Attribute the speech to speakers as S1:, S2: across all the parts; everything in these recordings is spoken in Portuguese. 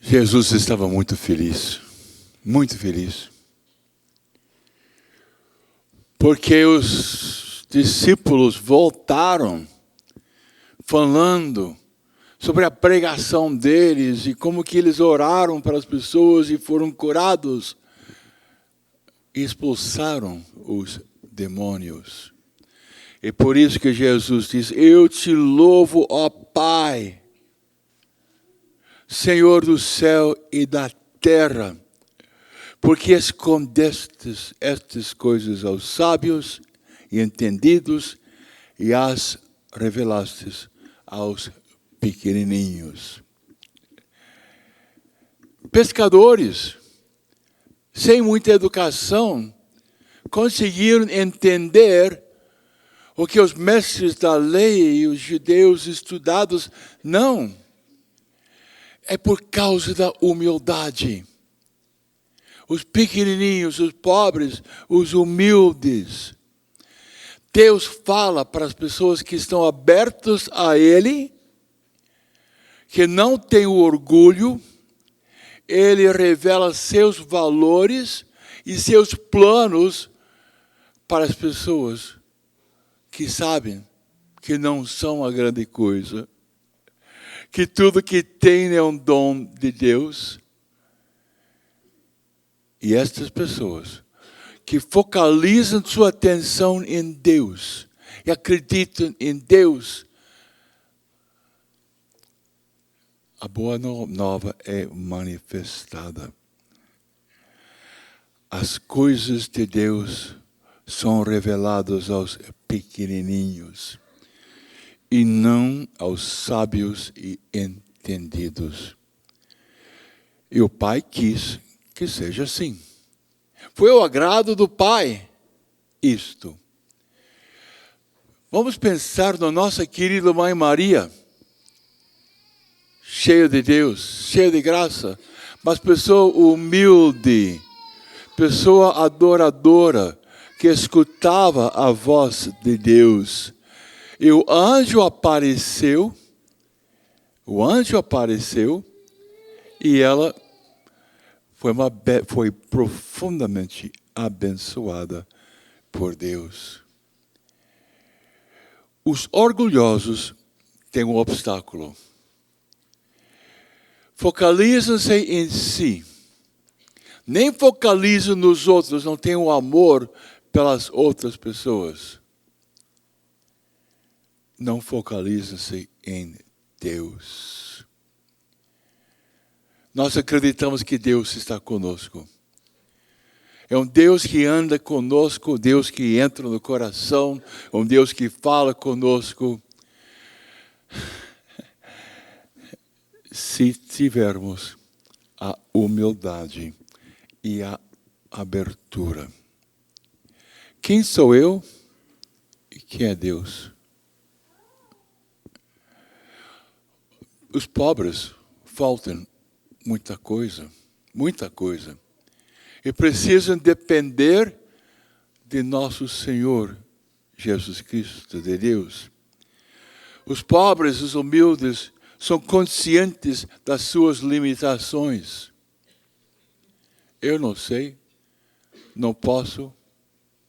S1: Jesus estava muito feliz, porque os discípulos voltaram falando sobre a pregação deles e como que eles oraram para as pessoas e foram curados e expulsaram os demônios. E por isso que Jesus diz: eu te louvo, ó Pai, Senhor do céu e da terra, porque escondestes estas coisas aos sábios e entendidos e as revelastes aos pequenininhos. Pescadores, sem muita educação, conseguiram entender o que os mestres da lei e os judeus estudados não. É por causa da humildade. Os pequenininhos, os pobres, os humildes. Deus fala para as pessoas que estão abertas a Ele, que não têm o orgulho. Ele revela seus valores e seus planos para as pessoas que sabem que não são a grande coisa, que tudo que tem é um dom de Deus. E estas pessoas que focalizam sua atenção em Deus e acreditam em Deus, a boa nova é manifestada. As coisas de Deus são reveladas aos pequenininhos e não aos sábios e entendidos. E o Pai quis que seja assim. Foi o agrado do Pai isto. Vamos pensar na nossa querida Mãe Maria, cheia de Deus, cheia de graça, mas pessoa humilde, pessoa adoradora, que escutava a voz de Deus. E o anjo apareceu e ela foi profundamente abençoada por Deus. Os orgulhosos têm um obstáculo. Focalizam-se em si. Nem focalizam nos outros, não têm um amor pelas outras pessoas. Não focalizam-se em Deus. Nós acreditamos que Deus está conosco. É um Deus que anda conosco, um Deus que entra no coração, um Deus que fala conosco. Se tivermos a humildade e a abertura. Quem sou eu e quem é Deus? Os pobres faltam muita coisa. E precisam depender de nosso Senhor Jesus Cristo, de Deus. Os pobres, os humildes, são conscientes das suas limitações. Eu não sei, não posso,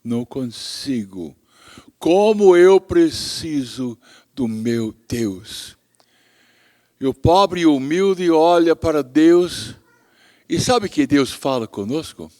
S1: não consigo. Como eu preciso do meu Deus. E o pobre e o humilde olha para Deus e sabe que Deus fala conosco?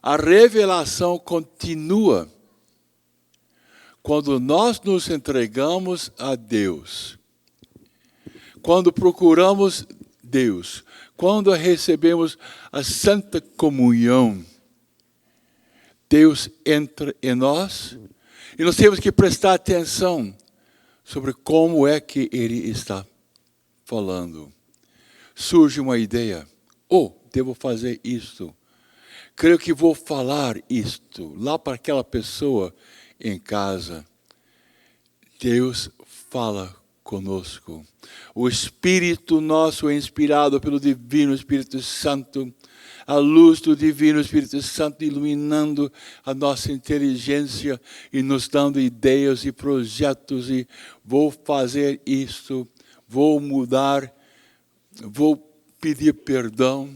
S1: A revelação continua quando nós nos entregamos a Deus. Quando procuramos Deus. Quando recebemos a Santa Comunhão. Deus entra em nós e nós temos que prestar atenção sobre como é que Ele está falando. Surge uma ideia. Devo fazer isto. Creio que vou falar isto lá para aquela pessoa em casa. Deus fala conosco. O Espírito nosso é inspirado pelo Divino Espírito Santo. A luz do Divino Espírito Santo iluminando a nossa inteligência e nos dando ideias e projetos. E vou fazer isto, vou mudar, vou pedir perdão,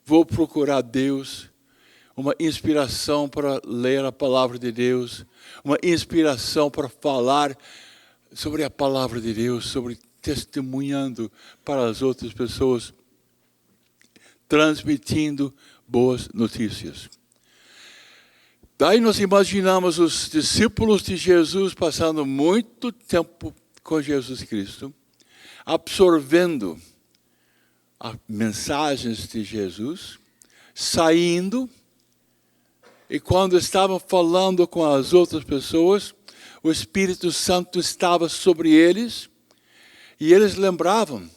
S1: vou procurar Deus, uma inspiração para ler a palavra de Deus, uma inspiração para falar sobre a palavra de Deus, sobre testemunhando para as outras pessoas, transmitindo boas notícias. Daí nós imaginamos os discípulos de Jesus passando muito tempo com Jesus Cristo, absorvendo as mensagens de Jesus, saindo, e quando estavam falando com as outras pessoas, o Espírito Santo estava sobre eles, e eles lembravam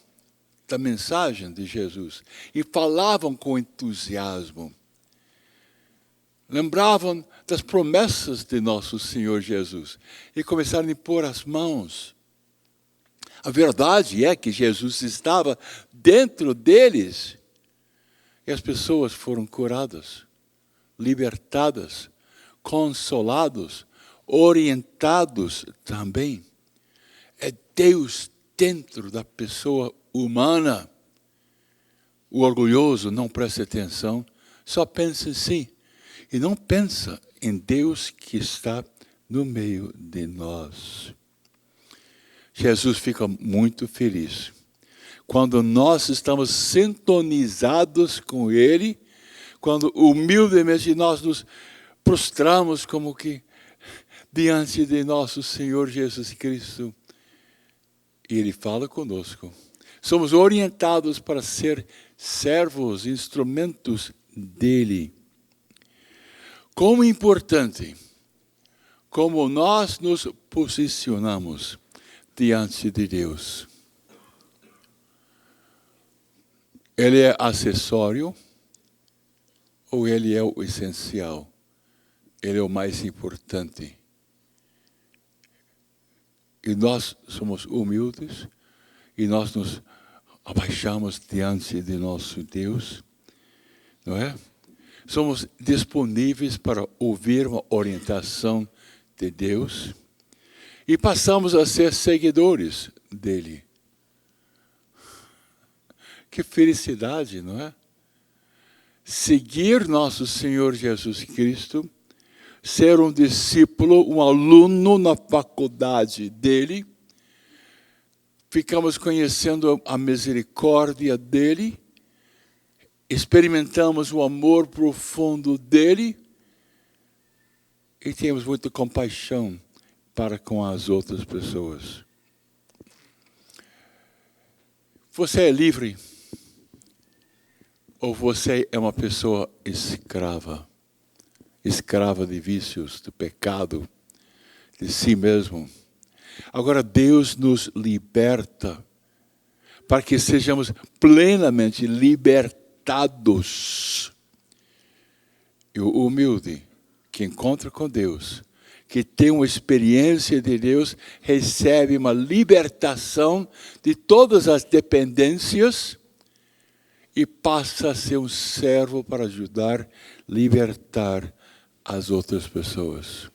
S1: da mensagem de Jesus, e falavam com entusiasmo. Lembravam das promessas de nosso Senhor Jesus, e começaram a impor as mãos. A verdade é que Jesus estava dentro deles, e as pessoas foram curadas, libertadas, consolados, orientados também. É Deus dentro da pessoa humana. O orgulhoso não presta atenção, só pensa em si, e não pensa em Deus que está no meio de nós. Jesus fica muito feliz quando nós estamos sintonizados com Ele, quando humildemente nós nos prostramos como que diante de nosso Senhor Jesus Cristo. E Ele fala conosco. Somos orientados para ser servos, instrumentos dEle. Como importante, como nós nos posicionamos diante de Deus. Ele é acessório ou Ele é o essencial? Ele é o mais importante. E nós somos humildes e nós nos abaixamos diante de nosso Deus, não é? Somos disponíveis para ouvir uma orientação de Deus e passamos a ser seguidores dele. Que felicidade, não é? Seguir nosso Senhor Jesus Cristo, ser um discípulo, um aluno na faculdade dele, ficamos conhecendo a misericórdia dele, experimentamos o amor profundo dele e temos muita compaixão para com as outras pessoas. Você é livre ou você é uma pessoa escrava? Escrava de vícios, de pecado, de si mesmo. Agora Deus nos liberta para que sejamos plenamente libertados. E o humilde que encontra com Deus, que tem uma experiência de Deus, recebe uma libertação de todas as dependências e passa a ser um servo para ajudar, libertar as outras pessoas.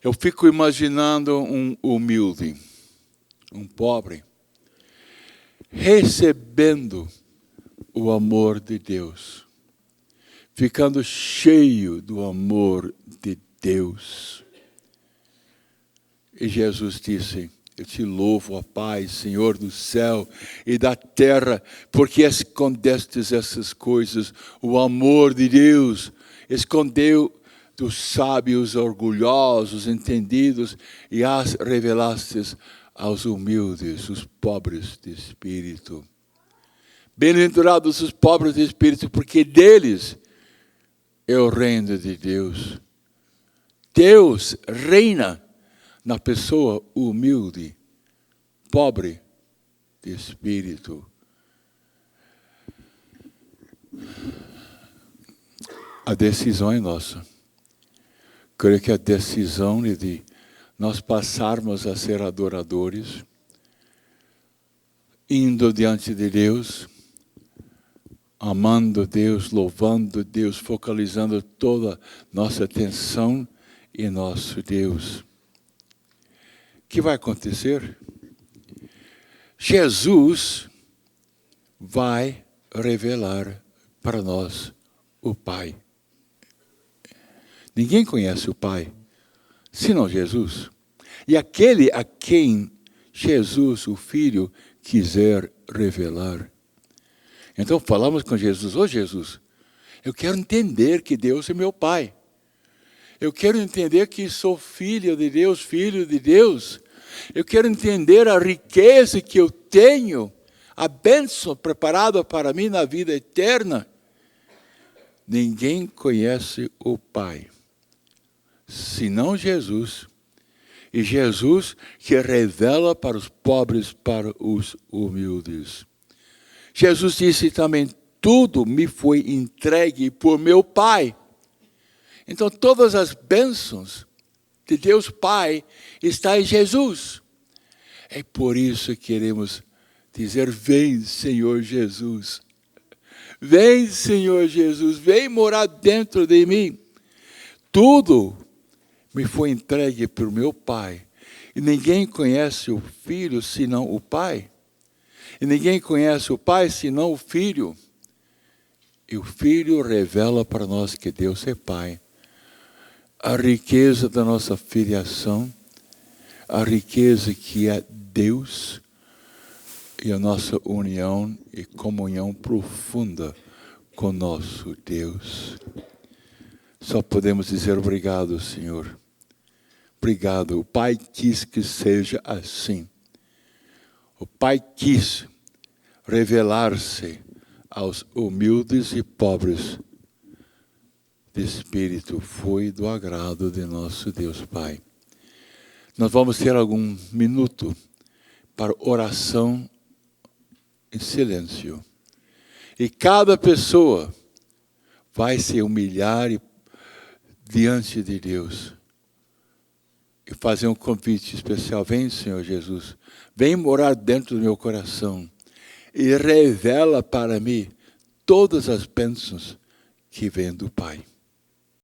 S1: Eu fico imaginando um humilde, um pobre, recebendo o amor de Deus, ficando cheio do amor de Deus. E Jesus disse: eu te louvo, ó Pai, Senhor do céu e da terra, porque escondestes essas coisas, o amor de Deus, escondeu dos sábios, orgulhosos, entendidos, e as revelastes aos humildes, os pobres de espírito. Bem-aventurados os pobres de espírito, porque deles é o reino de Deus. Deus reina na pessoa humilde, pobre de espírito. A decisão é nossa. Creio que a decisão de nós passarmos a ser adoradores, indo diante de Deus, amando Deus, louvando Deus, focalizando toda nossa atenção em nosso Deus. O que vai acontecer? Jesus vai revelar para nós o Pai. Ninguém conhece o Pai, senão Jesus. E aquele a quem Jesus, o Filho, quiser revelar. Então falamos com Jesus: ô Jesus, eu quero entender que Deus é meu Pai. Eu quero entender que sou filho de Deus, filho de Deus. Eu quero entender a riqueza que eu tenho, a bênção preparada para mim na vida eterna. Ninguém conhece o Pai, senão Jesus. E Jesus que revela para os pobres, para os humildes. Jesus disse também: tudo me foi entregue por meu Pai. Então todas as bênçãos de Deus Pai estão em Jesus. É por isso que queremos dizer: vem, Senhor Jesus. Vem, Senhor Jesus, vem morar dentro de mim. Tudo me foi entregue por meu Pai. E ninguém conhece o Filho senão o Pai. E ninguém conhece o Pai senão o Filho. E o Filho revela para nós que Deus é Pai. A riqueza da nossa filiação, a riqueza que é Deus, e a nossa união e comunhão profunda com nosso Deus. Só podemos dizer obrigado, Senhor. Obrigado. O Pai quis que seja assim. O Pai quis revelar-se aos humildes e pobres de espírito. Foi do agrado de nosso Deus Pai. Nós vamos ter algum minuto para oração em silêncio. E cada pessoa vai se humilhar diante de Deus e fazer um convite especial. Vem, Senhor Jesus, vem morar dentro do meu coração e revela para mim todas as bênçãos que vêm do Pai.